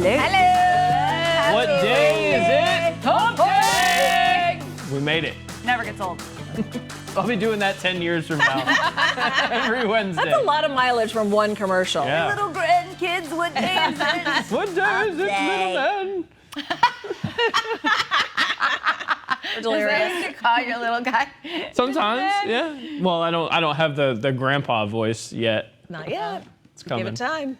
Hello. Hello. What day is it? Hump day. We made it. Never gets old. I'll be doing that 10 years from now. Every Wednesday. That's a lot of mileage from one commercial. Yeah. Little grandkids, what day is it? What day is it, little man? Is that to call your little guy? Sometimes, yeah. Well, I don't have the grandpa voice yet. Not yet. It's coming. Give it time.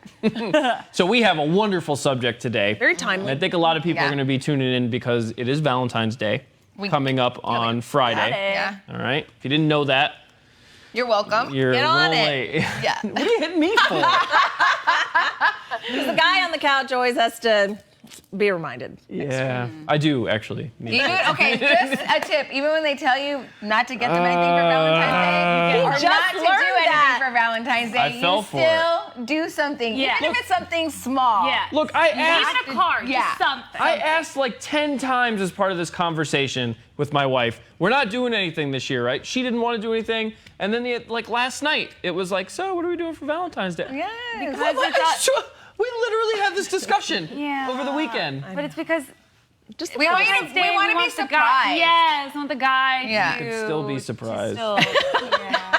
So we have a wonderful subject today. Very timely. And I think a lot of people are Yeah. going to be tuning in because it is Valentine's Day coming up on Friday. Yeah. All right. If you didn't know that, You're welcome. you're Get a on little it. late. Yeah. What are you hitting me for? Because the guy on the couch always has to be reminded. Yeah, I do actually. Okay, just a tip. Even when they tell you not to get them anything for Valentine's Day, or just not to do learned anything that. for Valentine's Day, I fell you for still do something, Yeah. even if it's something small. Yeah. Look, I asked. Even a card, Yeah. just something. I asked like 10 times as part of this conversation with my wife, we're not doing anything this year, right? She didn't want to do anything. And then like last night, it was like, so what are we doing for Valentine's Day? Yes. Because What? it's We literally had this discussion Yeah. over the weekend. But it's because Just We want you Valentine's to, Day, we want to be want the guy. surprised. Yes, want the guy Yeah. to Could still be surprised. yeah.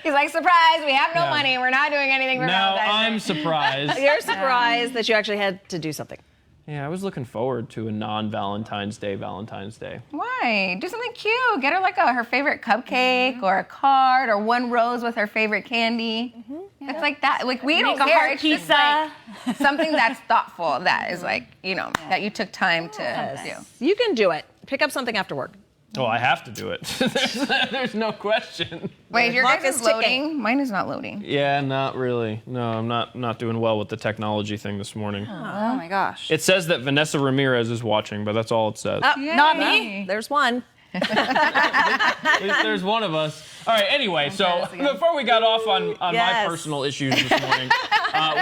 He's like, surprise, we have no Yeah. money. We're not doing anything for Now Valentine's I'm Day. surprised. You're surprised that you actually had to do something. Yeah, I was looking forward to a non-Valentine's Day Valentine's Day. Why? Do something cute. Get her like her favorite cupcake or a card or one rose with her favorite candy. It's like that. Like we don't Make a care. heart It's just pizza. like something that's thoughtful. That is like that you took time to do. You can do it. Pick up something after work. Oh, I have to do it. there's no question. Wait, your clock guys is is loading. Mine is not loading. Yeah, not really. No, I'm not doing well with the technology thing this morning. Oh my gosh. It says that Vanessa Ramirez is watching, but that's all it says. Not me. There's one. There's one of us. All right, anyway, so before we got off on my Yes. personal issues this morning,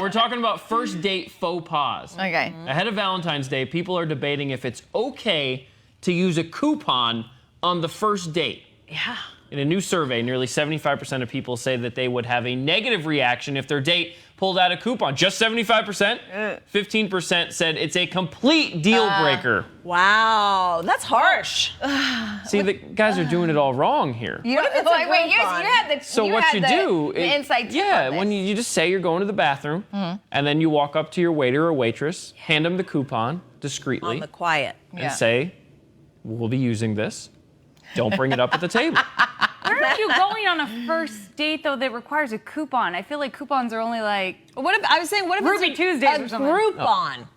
we're talking about first date faux pas. Okay. Ahead of Valentine's Day, people are debating if it's okay to use a coupon on the first date. Yeah. In a new survey, nearly 75% of people say that they would have a negative reaction if their date pulled out a coupon. Just 75%? 15% said it's a complete deal breaker. Wow. That's harsh. See, the guys are doing it all wrong here. You know, if it's a wait, you coupon? had the So you what had you the, do, the insight tip yeah, on this. when you just say you're going to the bathroom, and then you walk up to your waiter or waitress, hand them the coupon discreetly, On the quiet. Yeah. and say, "We'll be using this. Don't bring it up at the table." Where are you going on a first date though that requires a coupon? I feel like coupons are only like What if I was saying? What if Ruby it's Tuesdays a or something. Groupon?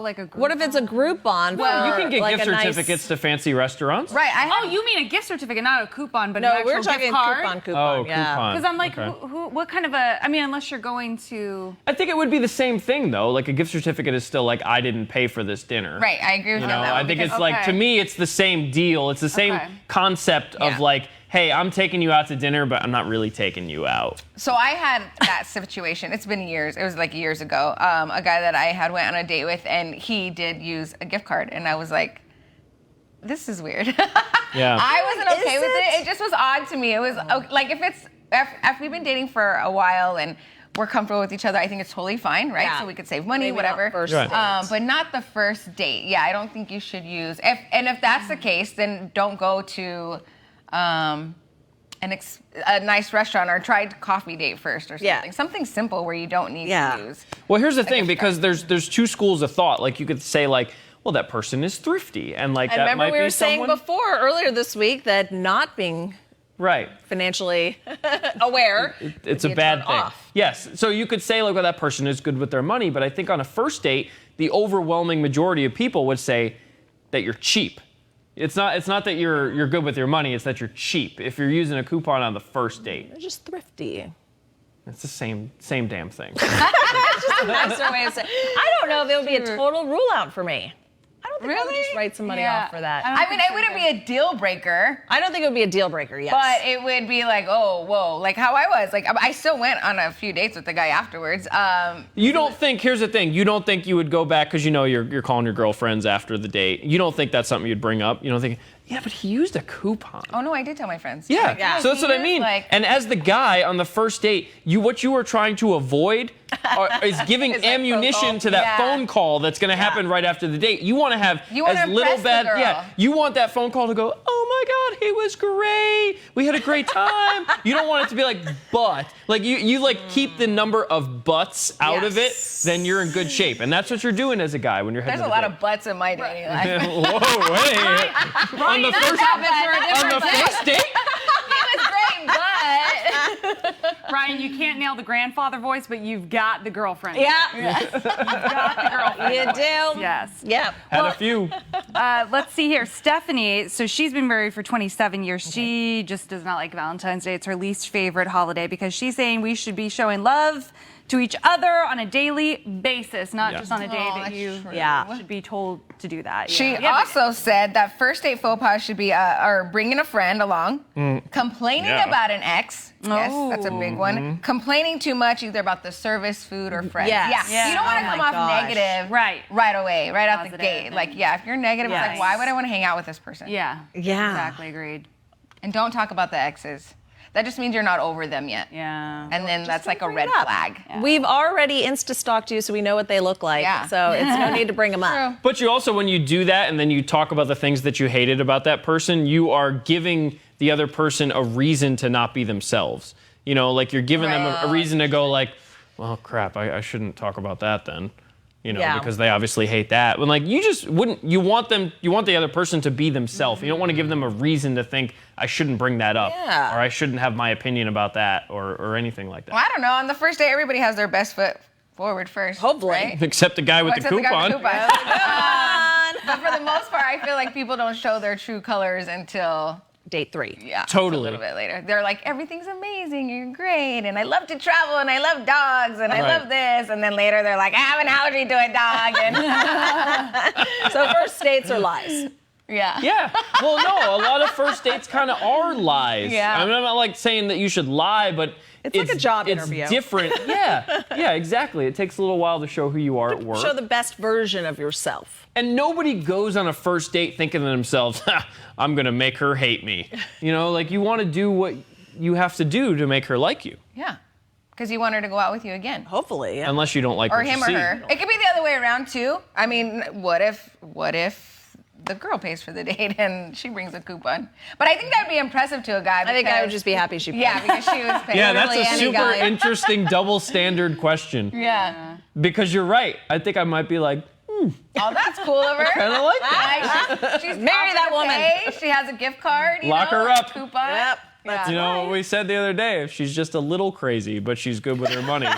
like a group. What if it's a Groupon? Well, you for, can get like, gift a nice- certificates to fancy restaurants. Right. Oh, you mean a gift certificate, not a coupon, but No, an actual we're talking gift card? coupon. Oh, yeah. coupon. Because I'm like, Okay. what kind of a? I mean, unless you're going to. I think it would be the same thing though. Like a gift certificate is still like I didn't pay for this dinner. Right. I agree with You you know, on that I one think because- it's like to me it's the same deal. It's the same Okay. concept of Yeah. like, hey, I'm taking you out to dinner, but I'm not really taking you out. So I had that situation. It's been years. It was like years ago. A guy that I had went on a date with, and he did use a gift card, and I was like, "This is weird." Yeah. I wasn't okay Is with it? it. It just was odd to me. It was like if we've been dating for a while and we're comfortable with each other, I think it's totally fine, right? Yeah. So we could save money, Maybe whatever. not first Right. date. But not the first date. Yeah, I don't think you should use. If that's the case, then don't go to a nice restaurant or try coffee date first or something. Yeah. Something simple where you don't need Yeah. to use. Well, here's the thing, gift because there's two schools of thought. Like you could say like, well, that person is thrifty, and like And that remember might we were be saying someone. before earlier this week that not being Right. financially aware. It's would a be bad turn thing. off. Yes. So you could say like, well, that person is good with their money, but I think on a first date, the overwhelming majority of people would say that you're cheap. It's not that you're good with your money, it's that you're cheap. If you're using a coupon on the first date, They're just thrifty. it's the same damn thing. That's just a nicer way of saying. I don't know if it would be a total rule out for me. I don't think I would Really? just write somebody Yeah. off for that. I mean, it wouldn't be a deal breaker. I don't think it would be a deal breaker. Yes. But it would be like, oh, whoa, like how I was. Like I still went on a few dates with the guy afterwards. You don't think, here's the thing, you don't think you would go back because you know you're calling your girlfriends after the date. You don't think that's something you'd bring up? You don't think, Yeah, but he used a coupon. Oh no, I did tell my friends. Yeah. Yeah. So that's what I He mean. was like- And as the guy on the first date, what you are trying to avoid is giving Is that phone ammunition call? to that Yeah. phone call that's going to happen right after the date. You want to have You wanna as little impress the bad. girl. Yeah. You want that phone call to go, oh my God, he was great. We had a great time. You don't want it to be like, but. Like you like keep the number of buts out of it, Yes. then you're in good shape. And that's what you're doing as a guy when you're heading There's a to the lot date. of butts in my dating life. Whoa, wait. On the first date? He was great, but Ryan, you can't nail the grandfather voice, but you've got the girlfriend. Yeah, You've got the girlfriend. you do. Yes. Yep. Had a few. Let's see here. Stephanie, so she's been married for 27 years. She just does not like Valentine's Day. It's her least favorite holiday because she's saying we should be showing love to each other on a daily basis, not Yeah. just on a day Oh, that that's you true. Yeah. should be told to do that. she Yeah. also said that first date faux pas should be or bringing a friend along, complaining Yeah. about an ex. Yes, that's a big one. Mm-hmm. Complaining too much either about the service, food, or friends. Yes. Yeah. You don't want to Oh come my off gosh. negative Right. away, right out the Positive gate. and- Like, yeah, if you're negative, it's Yes. like, why would I want to hang out with this person? Yeah. Yeah. Exactly. Agreed. And don't talk about the exes. That just means you're not over them yet. Yeah. And then that's like a bring red it up. flag. We've already Insta-stalked you, so we know what they look like. Yeah. So it's no need to bring them up. True. But you also, when you do that and then you talk about the things that you hated about that person, you are giving the other person a reason to not be themselves. You know, like you're giving them a reason to go like, well, crap, I shouldn't talk about that then. You know, Yeah. because they obviously hate that. When like you just wouldn't, you want the other person to be themselves. You don't want to give them a reason to think I shouldn't bring that up, Yeah. or I shouldn't have my opinion about that, or anything like that. Well, I don't know. On the first date, everybody has their best foot forward first. Hopefully. Right? Except the guy with Except the the guy coupon. with the coupon. But for the most part, I feel like people don't show their true colors until Date 3. Totally. a little bit later. They're like, everything's amazing, you're great, and I love to travel, and I love dogs, and I Right. love this, and then later they're like, I have an allergy to a dog, and So first dates are lies. yeah. Yeah. Well, no, a lot of first dates kind of are lies. Yeah. I mean, I'm not like saying that you should lie, but It's like a job interview. It's different. Yeah. Yeah, exactly. It takes a little while to show who you are at work. Show the best version of yourself. And nobody goes on a first date thinking to themselves, ha, I'm going to make her hate me. You know, like you want to do what you have to do to make her like you. Yeah. Because you want her to go out with you again. Hopefully. Yeah. Unless you don't like Or what him you or see. her. It could be the other way around, too. I mean, what if the girl pays for the date and she brings a coupon? But I think that would be impressive to a guy. I think I would because- just be happy she paid. Yeah, because she was paying. Yeah, that's Literally a any super guy. interesting double standard question. Yeah. Because you're right. I think I might be like, Oh, that's cool of her. kind of like that. She's Marry offered that to woman. pay. She has a gift card. You Lock know, her up. Coupon. Yep. Yeah. You know what we said the other day? If she's just a little crazy, but she's good with her money,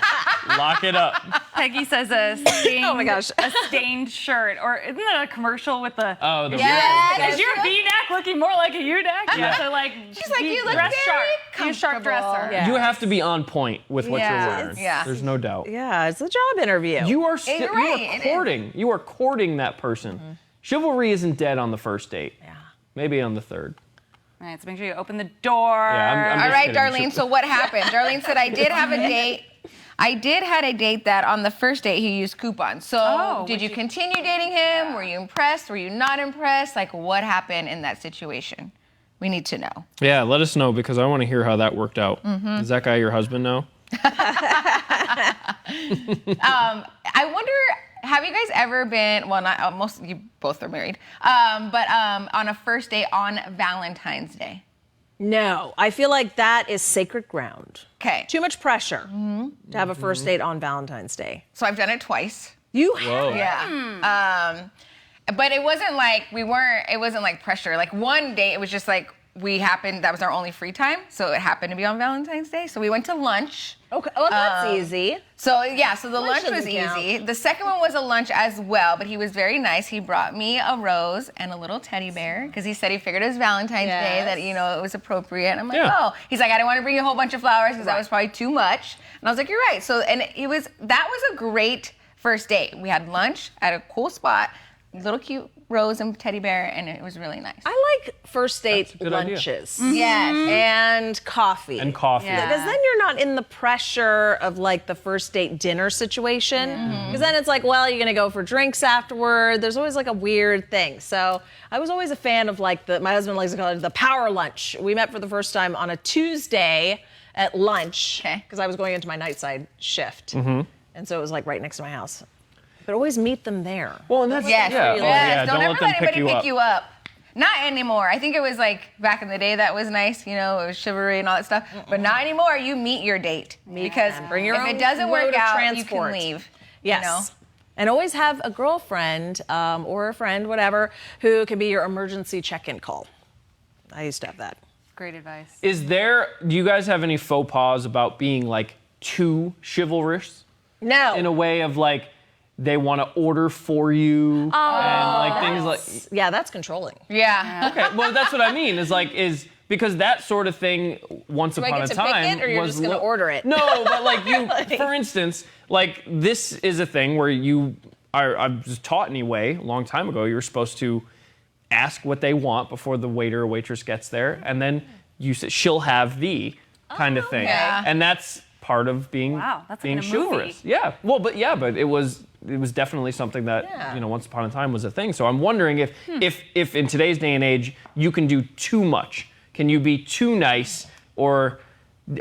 lock it up. Peggy says a stained, Oh my gosh. a stained shirt, or isn't that a commercial with the? Oh, the Yes. Is your V-neck looking more like a U-neck? Yeah. So like, She's like, you look dress very sharp. Be a sharp comfortable. dresser. Yeah. You have to be on point with what Yeah. you're wearing. Yeah. There's no doubt. Yeah, it's a job interview. You are You're right, it is. courting. You are courting that person. Mm-hmm. Chivalry isn't dead on the first date. Yeah. Maybe on the third. All right, so make sure you open the door. I'm All just right, kidding. Darlene. So what happened? Darlene said, I did have a date. I did had a date that on the first date he used coupons. So Oh, did you continue dating him? Were you impressed? Were you not impressed? Like what happened in that situation? We need to know. Yeah, let us know because I want to hear how that worked out. Mm-hmm. Is that guy your husband now? I wonder, have you guys ever been, well, not most, you both are married, but on a first date on Valentine's Day? No, I feel like that is sacred ground. Okay. Too much pressure to have a first date on Valentine's Day. So I've done it twice. You Whoa. Yeah. But it wasn't like it wasn't like pressure. Like one day it was just like that was our only free time. So it happened to be on Valentine's Day. So we went to lunch. Okay, well that's easy. So yeah, so the lunch was doesn't count. easy. The second one was a lunch as well, but he was very nice. He brought me a rose and a little teddy bear because he said he figured it was Valentine's Day that it was appropriate. And I'm like, Yeah. oh. He's like, I didn't want to bring you a whole bunch of flowers because that was probably too much. And I was like, you're right. So that was a great first date. We had lunch at a cool spot. little cute rose and teddy bear, and it was really nice. I like first date That's a good idea. lunches. Yes. And coffee. And coffee. Yeah. Because then you're not in the pressure of like the first date dinner situation. Because then it's like, well, you're gonna go for drinks afterward. There's always like a weird thing. So I was always a fan of like my husband likes to call it the power lunch. We met for the first time on a Tuesday at lunch. Okay. Because I was going into my nightside shift. And so it was like right next to my house. But always meet them there. Well, and that's Yes. yeah. Oh, Yes. yeah. Don't Don't ever let them let anybody pick you up. Not anymore. I think it was like back in the day that was nice, you know, it was chivalry and all that stuff. But not anymore. You meet your date. Because them. Bring your if own it doesn't mode work of out, transport. you can leave. Yes. You know? And always have a girlfriend or a friend, whatever, who can be your emergency check-in call. I used to have that. Great advice. Do you guys have any faux pas about being like too chivalrous? No. In a way of like, they want to order for you and like things like. Yeah, that's controlling. Yeah. Okay, well that's what I mean. Is because that sort of thing once I upon get a to pick time it, or you're was just gonna order it? No, but like you, for instance, like this is a thing where I was taught anyway a long time ago. You're supposed to ask what they want before the waiter or waitress gets there, and then you say she'll have the kind of thing, Yeah. and that's part of being Wow, that's like being in a movie. chivalrous. Yeah, well, but it was definitely something that Yeah. once upon a time was a thing. So I'm wondering if in today's day and age you can do too much. Can you be too nice, or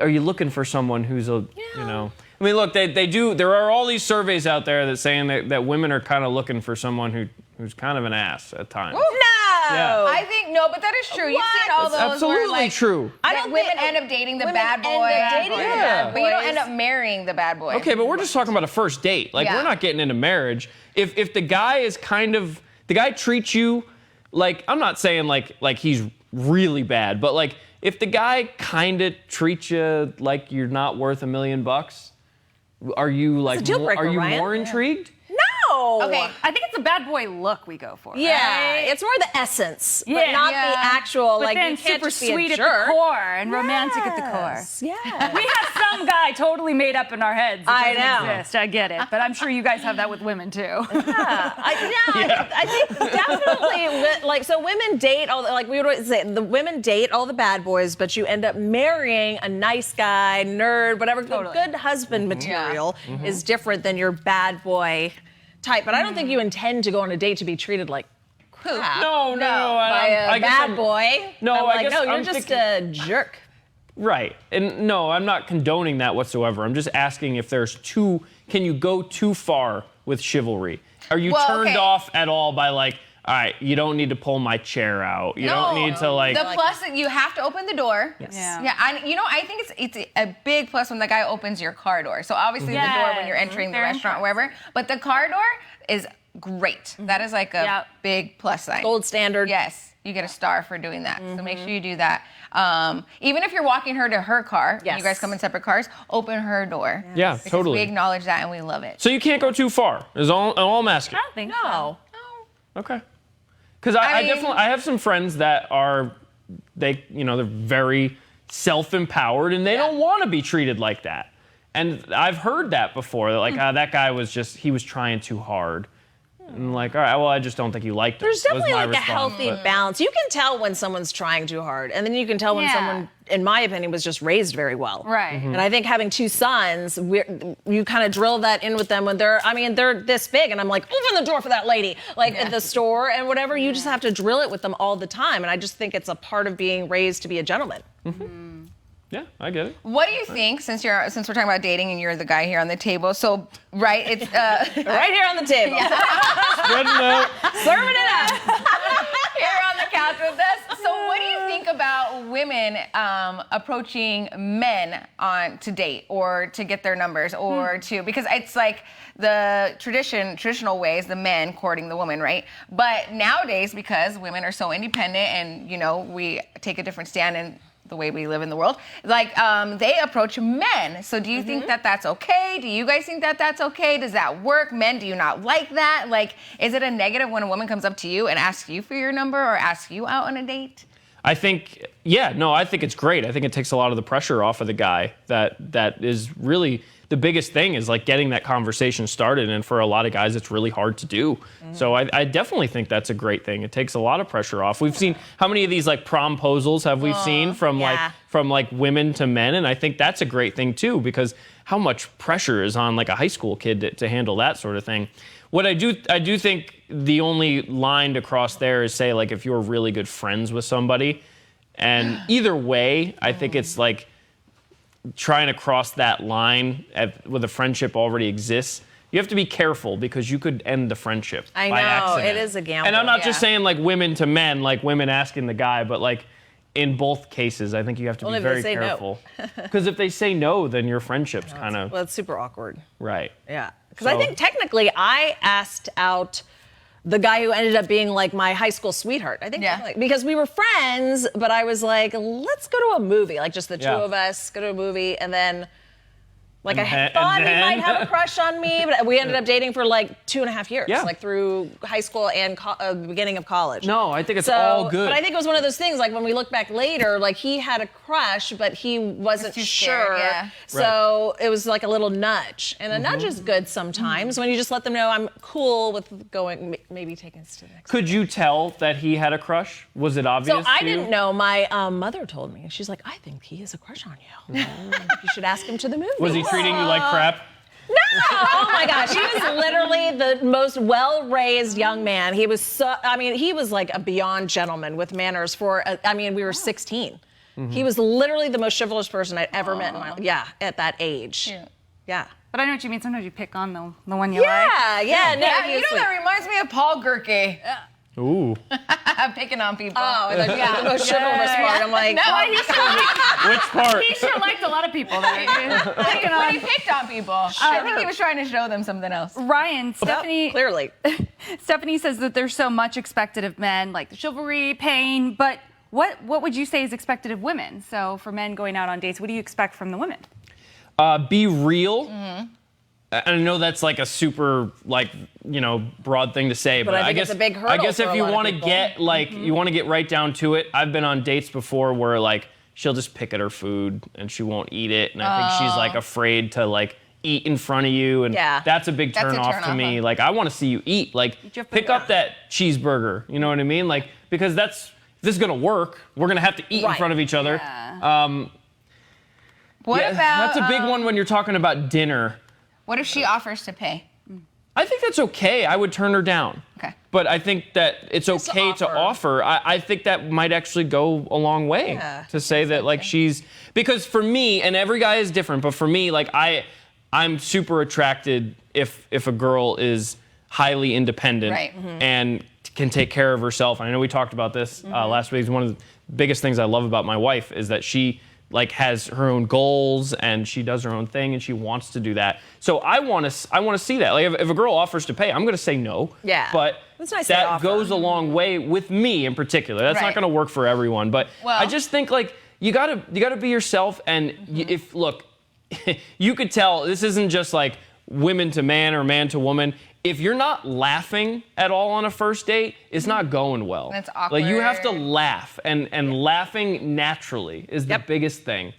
are you looking for someone who's I mean, look, they do. There are all these surveys out there that saying that women are kind of looking for someone who's kind of an ass at times. No. Yeah. I think no, but that is true. You've seen all It's those absolutely where like true. that women end up dating the women bad boy, end up dating the bad but you don't boys. end up marrying the bad boy. Okay, but we're just talking about a first date. Like Yeah. we're not getting into marriage. If the guy is the guy treats you like, I'm not saying like he's really bad, but like if the guy kind of treats you like you're not worth $1 million, are you like a deal breaker, are you Ryan. more intrigued? No. Okay. I think it's a bad boy look we go for. Yeah, right? it's more the essence, but Yeah. not Yeah. the actual. But like then you can't super just be a sweet at jerk. the core and romantic at the core. Yeah. We have some guy totally made up in our heads. That I doesn't know. Exist. I get it, but I'm sure you guys have that with women too. I think definitely like so women date all like we would always say the women date all the bad boys, but you end up marrying a nice guy, nerd, whatever. Totally. Good husband material is different than your bad boy type. But I don't think you intend to go on a date to be treated like crap No. by I a guess bad I'm- boy. No, I'm I like, guess no, you're I'm just thinking- a jerk. Right. And no, I'm not condoning that whatsoever. I'm just asking if can you go too far with chivalry? Are you Well, turned okay. off at all by like, all right, you don't need to pull my chair out. You don't need to like. The plus that you have to open the door. Yes. Yeah. I think it's a big plus when the guy opens your car door. So obviously the door when you're entering the Very restaurant or wherever, but the car door is great. That is like a Yep. big plus sign. Gold standard. Yes, you get a star for doing that. So make sure you do that. Even if you're walking her to her car, and Yes. you guys come in separate cars, open her door. Yeah, Because totally. We acknowledge that and we love it. So you can't go too far. Is all I'm asking. I don't think No. Okay. Because I mean- definitely I have some friends that they're very self-empowered and they don't want to be treated like that. And I've heard that before. That like that guy he was trying too hard. And I'm like, all right, well, I just don't think you liked it. There's was definitely my like a response, healthy but- balance. You can tell when someone's trying too hard, and then you can tell when Yeah. someone, in my opinion, was just raised very well. Right. Mm-hmm. And I think having two sons, you kind of drill that in with them when they're this big, and I'm like, open the door for that lady, like at the store and whatever. You just have to drill it with them all the time, and I just think it's a part of being raised to be a gentleman. Yeah, I get it. What do you think, since we're talking about dating and you're the guy here on the table, so, right, it's, Right here on the table, Spreading out. serving it up. here on the couch with us. So what do you think about women approaching men to date or to get their numbers or because it's like the traditional ways, the men courting the woman, right? But nowadays, because women are so independent and, we take a different stand in the way we live in the world, like they approach men. So do you think that that's okay? Do you guys think that that's okay? Does that work? Men, do you not like that? Like, is it a negative when a woman comes up to you and asks you for your number or asks you out on a date? I think it's great. I think it takes a lot of the pressure off of the guy that is really, the biggest thing is like getting that conversation started. And for a lot of guys, it's really hard to do. So I definitely think that's a great thing. It takes a lot of pressure off. We've seen how many of these like promposals have we seen from like women to men. And I think that's a great thing too, because how much pressure is on like a high school kid to handle that sort of thing. What I do think the only line to cross there is, say, like if you're really good friends with somebody, and either way, I think it's like trying to cross that line with a friendship already exists. You have to be careful because you could end the friendship I by know, accident. it is a gamble. And I'm not just saying like women to men, like women asking the guy, but like in both cases, I think you have to be very careful. Because if they say no, then your friendship's kind of... Well, it's super awkward. Right. Yeah. Because I think technically I asked out the guy who ended up being like my high school sweetheart. I think because we were friends, but I was like, let's go to a movie, like just the two of us, go to a movie, and then like I thought he might have a crush on me, but we ended up dating for like 2.5 years, like through high school and the beginning of college. No, I think it's all good. But I think it was one of those things, like when we look back later, like he had a crush, but he wasn't sure. So it was like a little nudge. And a nudge is good sometimes when you just let them know I'm cool with going, maybe taking us to the next. Could you tell that he had a crush? Was it obvious? So I didn't know. My mother told me. She's like, I think he has a crush on you. You should ask him to the movie. Was he treating you like crap? No! Oh my gosh, he was literally the most well-raised young man. He was he was like a beyond gentleman with manners we were 16. He was literally the most chivalrous person I'd ever met in my life. At that age. Yeah. But I know what you mean. Sometimes you pick on the one you like. Yeah. No, you know, that reminds me of Paul Gerke. Ooh. Picking on people. Oh, the most chivalrous part. I'm like, Which part? He sure liked a lot of people. When he picked on people. I think he was trying to show them something else. Ryan, Stephanie. Clearly. Stephanie says that there's so much expected of men, like the chivalry, pain, but what would you say is expected of women? So for men going out on dates, what do you expect from the women? Be real. I know that's like a super broad thing to say, but I guess it's a big hurdle. I guess for if a you lot of want to people. get you want to get right down to it. I've been on dates before where like she'll just pick at her food and she won't eat it, and I think she's like afraid to like eat in front of you, and that's a big turn off to me. Like I want to see you eat. Like pick up that cheeseburger. You know what I mean? Like because if this is gonna work, we're gonna have to eat in front of each other. What about? That's a big one when you're talking about dinner. What if she offers to pay? I think that's okay. I would turn her down. Okay. But I think that it's okay to offer. I think that might actually go a long way to say that like because for me, and every guy is different, but for me, like I'm super attracted if a girl is highly independent and can take care of herself. I know we talked about this last week. One of the biggest things I love about my wife is that she like has her own goals and she does her own thing and she wants to do that. So I want to see that. Like if a girl offers to pay, I'm going to say no. Yeah. But that's nice that goes a long way with me in particular. That's not going to work for everyone. But I just think like you gotta be yourself. And if look, you could tell this isn't just like women to man or man to woman. If you're not laughing at all on a first date, it's not going well. That's awkward. Like you have to laugh, and laughing naturally is the biggest thing.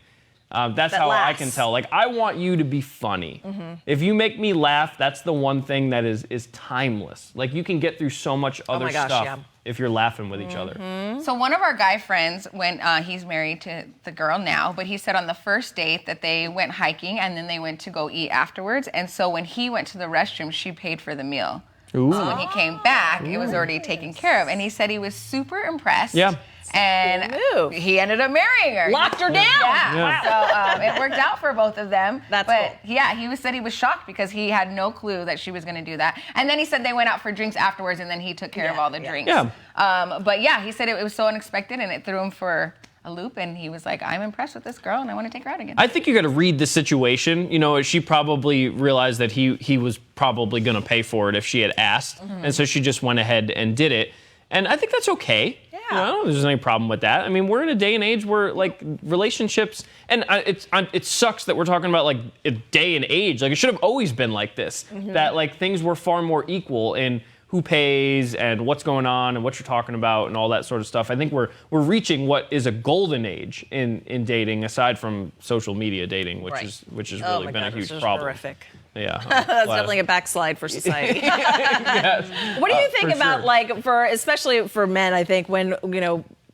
That's how I can tell. Like I want you to be funny. If you make me laugh, that's the one thing that is timeless. Like you can get through so much other stuff if you're laughing with each other. So one of our guy friends, when he's married to the girl now, but he said on the first date that they went hiking and then they went to go eat afterwards. And so when he went to the restroom, she paid for the meal. Ooh. So when he came back, it was already taken care of. And he said he was super impressed. Yeah. And he ended up marrying her. Locked her down. Yeah. So it worked out for both of them. That's cool. Yeah, he said he was shocked because he had no clue that she was going to do that. And then he said they went out for drinks afterwards, and then he took care of all the drinks. Yeah. But he said it was so unexpected, and it threw him for a loop, and he was like, I'm impressed with this girl, and I want to take her out again. I think you got to read the situation. You know, she probably realized that he was probably going to pay for it if she had asked, and so she just went ahead and did it. And I think that's okay. Yeah. You know, I don't think there's any problem with that. I mean, we're in a day and age where like relationships, and it sucks that we're talking about like a day and age. Like it should have always been like this. That like things were far more equal in who pays and what's going on and what you're talking about and all that sort of stuff. I think we're reaching what is a golden age in dating, aside from social media dating, which Right. is really Oh my been God, a this huge is problem. horrific. Yeah, That's definitely a backslide for society. Yes. What do you think For about sure. like especially for men, I think when,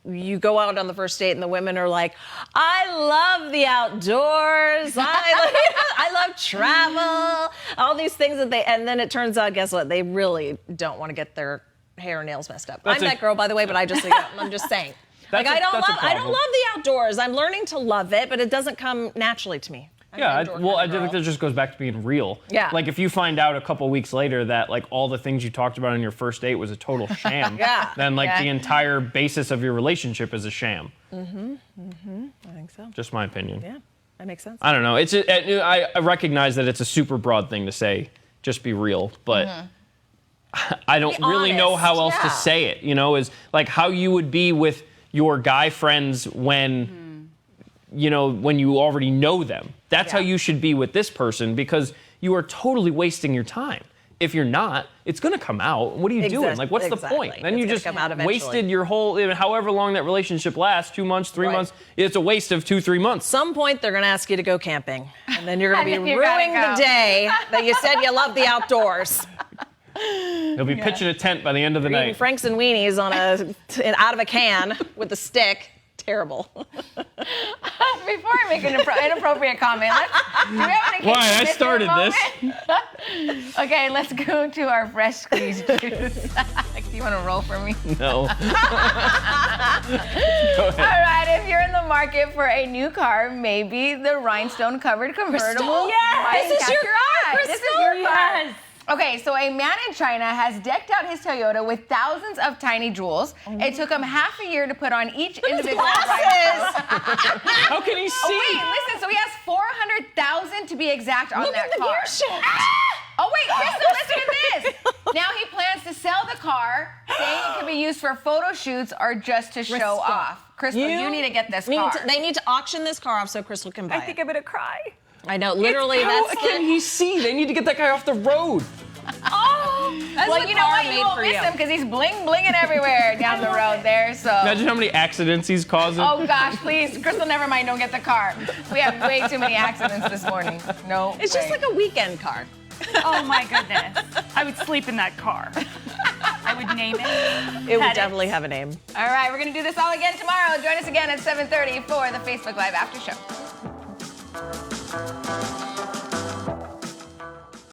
you go out on the first date and the women are like, I love the outdoors. I love travel. All these things and then it turns out, guess what? They really don't want to get their hair and nails messed up. That's I'm a- that girl, by the way, but I'm just saying. That's I don't that's a love problem. the outdoors. I'm learning to love it, but it doesn't come naturally to me. I'm an Yeah, indoor well, I kind of think girl. that just goes back to being real. Yeah. Like if you find out a couple weeks later that like all the things you talked about on your first date was a total sham, Yeah. then like Yeah. the entire basis of your relationship is a sham. I think so. Just my opinion. Yeah, that makes sense. I don't know. I recognize that it's a super broad thing to say, just be real, but I don't Be really know honest, how else yeah. to say it, is like how you would be with your guy friends when when you already know them. That's how Yeah. you should be with this person, because you are totally wasting your time. If you're not, it's going to come out. What are you doing? Like, what's the point? Exactly. Then you It's just gonna come out eventually. wasted your whole, however long that relationship lasts, 2 months, 3 Right. months. It's a waste of 2-3 months. Some point they're going to ask you to go camping, and then you're going to be And then you gotta ruining go. the day that you said you love the outdoors. He'll be pitching a tent by the end of the Eating night. Franks and weenies out of a can with a stick. Terrible. Before I make an inappropriate comment, do we have an Why? I occasion started moment? this. Okay, let's go to our fresh squeezed juice. Do you want to roll for me? No. Go All ahead. right, if you're in the market for a new car, maybe the rhinestone covered convertible. Yes, might this is catch your car, eye. This is Crystal. your car. Yes. Okay, so a man in China has decked out his Toyota with thousands of tiny jewels. It took him half a year to put on each individual rhinestone. How can he see? Oh, wait, listen, so he has 400,000 to be exact on Look that at the car. gear shift. Oh, wait, Crystal, listen to this. Now he plans to sell the car, saying it can be used for photo shoots or just to show Crystal, off. Crystal, you need to get this car. They need to auction this car off so Crystal can buy it. I'm gonna cry. I know, literally, How that's can he see? They need to get that guy off the road. Well, you know what? You won't miss him because he's blinging everywhere down the road there. So. Imagine how many accidents he's causing. Oh gosh, please, Crystal, never mind. Don't get the car. We have way too many accidents this morning. No. It's just way. like a weekend car. Oh my goodness. I would sleep in that car. I would name it. It would Pet it. definitely have a name. All right, we're gonna do this all again tomorrow. Join us again at 7:30 for the Facebook Live After Show.